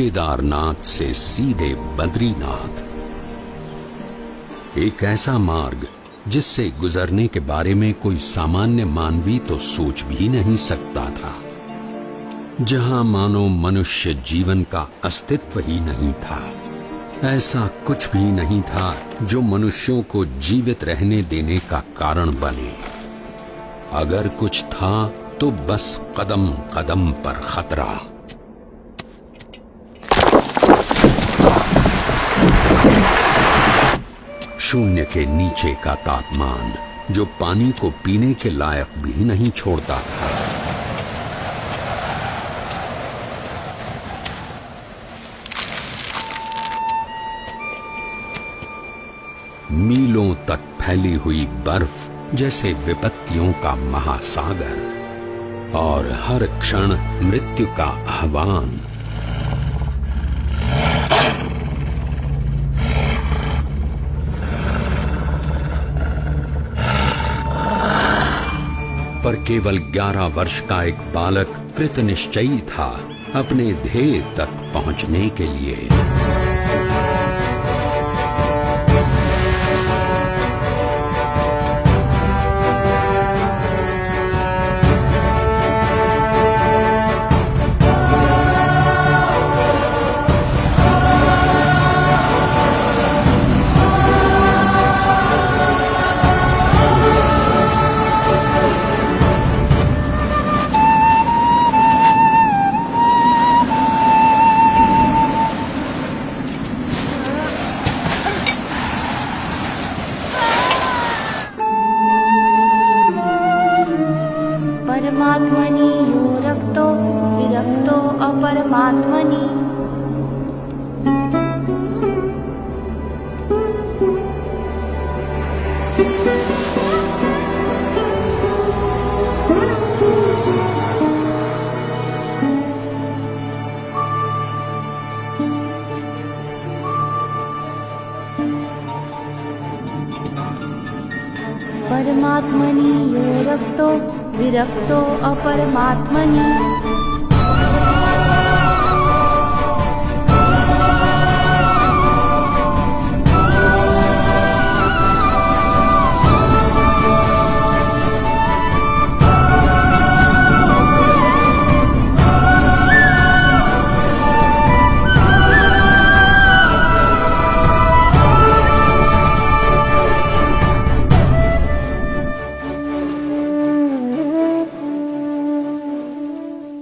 केदारनाथ से सीधे बद्रीनाथ। एक ऐसा मार्ग जिससे गुजरने के बारे में कोई सामान्य मानवी तो सोच भी नहीं सकता था, जहां मानो मनुष्य जीवन का अस्तित्व ही नहीं था। ऐसा कुछ भी नहीं था जो मनुष्यों को जीवित रहने देने का कारण बने। अगर कुछ था तो बस कदम कदम पर खतरा। शून्य के नीचे का तापमान जो पानी को पीने के लायक भी नहीं छोड़ता था। मीलों तक फैली हुई बर्फ जैसे विपत्तियों का महासागर और हर क्षण मृत्यु का आह्वान। पर केवल 11 वर्ष का एक बालक कृत निश्चयी था अपने ध्येय तक पहुंचने के लिए। परमात्मनि यो रक्तो विरक्तो अपरमात्मनि। परमात्मनि यो रक्तो विरक्तो अपरमात्मनि।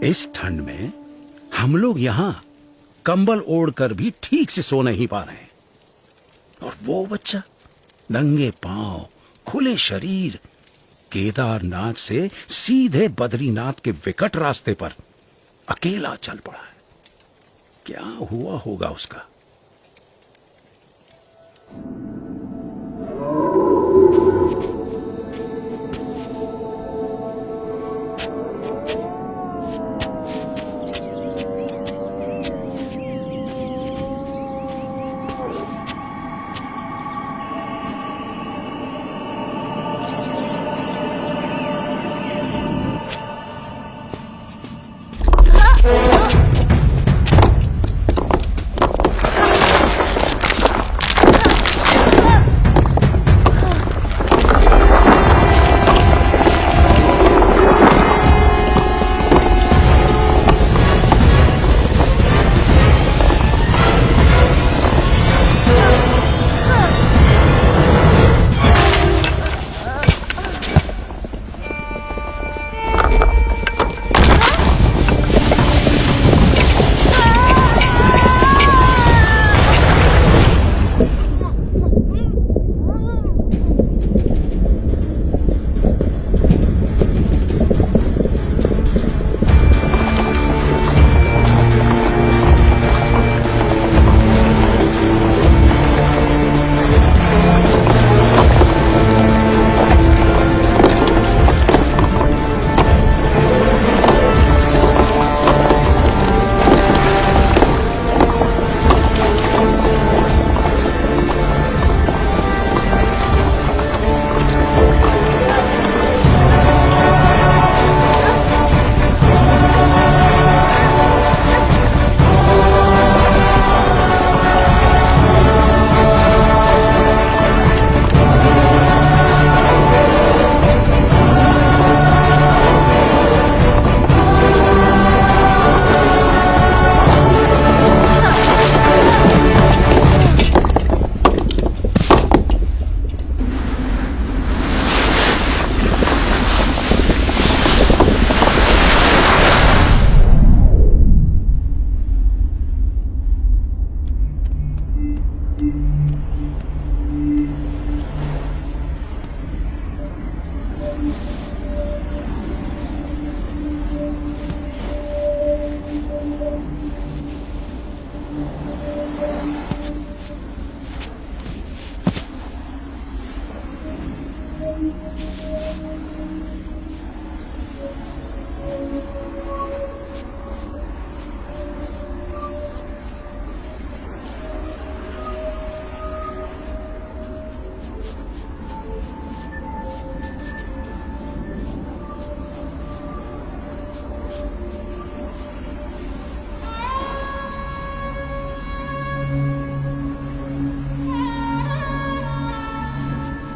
इस ठंड में हम लोग यहाँ कंबल ओढ़कर भी ठीक से सो नहीं पा रहे हैं, और वो बच्चा नंगे पांव खुले शरीर केदारनाथ से सीधे बद्रीनाथ के विकट रास्ते पर अकेला चल पड़ा है। क्या हुआ होगा उसका?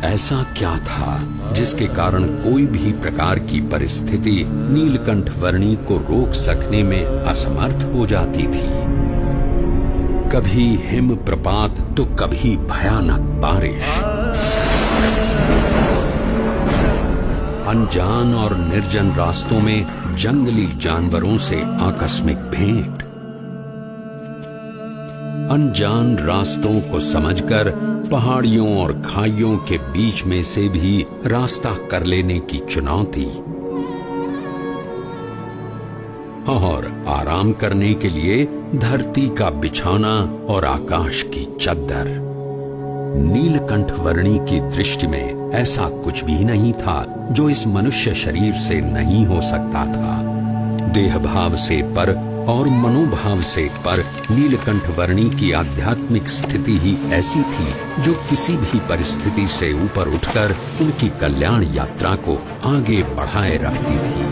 ऐसा क्या था जिसके कारण कोई भी प्रकार की परिस्थिति नीलकंठ वर्णी को रोक सकने में असमर्थ हो जाती थी। कभी हिम प्रपात तो कभी भयानक बारिश, अनजान और निर्जन रास्तों में जंगली जानवरों से आकस्मिक भेंट, अनजान रास्तों को समझकर पहाड़ियों और खाइयों के बीच में से भी रास्ता कर लेने की चुनौती, और आराम करने के लिए धरती का बिछौना और आकाश की चद्दर। नीलकंठ वर्णी की दृष्टि में ऐसा कुछ भी नहीं था जो इस मनुष्य शरीर से नहीं हो सकता था। देह भाव से पर और मनोभाव से पर नीलकंठ वर्णी की आध्यात्मिक स्थिति ही ऐसी थी जो किसी भी परिस्थिति से ऊपर उठकर उनकी कल्याण यात्रा को आगे बढ़ाए रखती थी।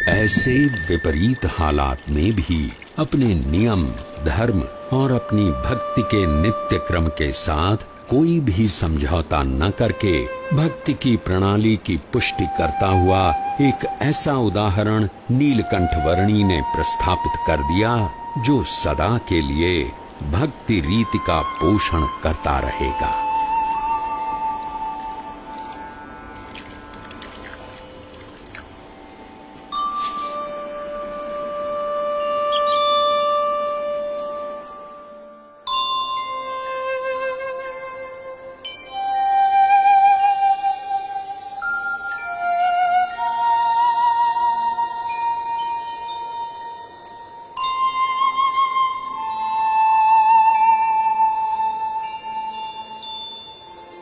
ऐसे विपरीत हालात में भी अपने नियम, धर्म और अपनी भक्ति के नित्य क्रम के साथ कोई भी समझौता न करके भक्ति की प्रणाली की पुष्टि करता हुआ एक ऐसा उदाहरण नीलकंठ वर्णी ने प्रस्थापित कर दिया जो सदा के लिए भक्ति रीति का पोषण करता रहेगा।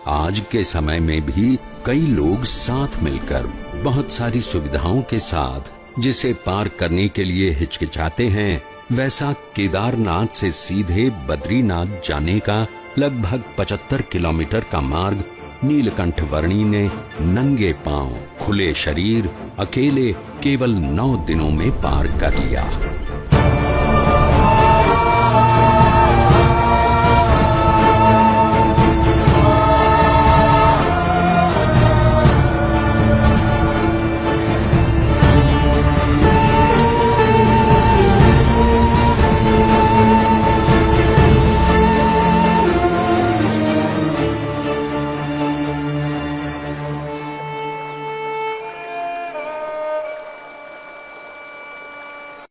आज के समय में भी कई लोग साथ मिलकर बहुत सारी सुविधाओं के साथ जिसे पार करने के लिए हिचकिचाते हैं, वैसा केदारनाथ से सीधे बद्रीनाथ जाने का लगभग 75 किलोमीटर का मार्ग नीलकंठ वर्णी ने नंगे पांव, खुले शरीर, अकेले केवल 9 दिनों में पार कर लिया।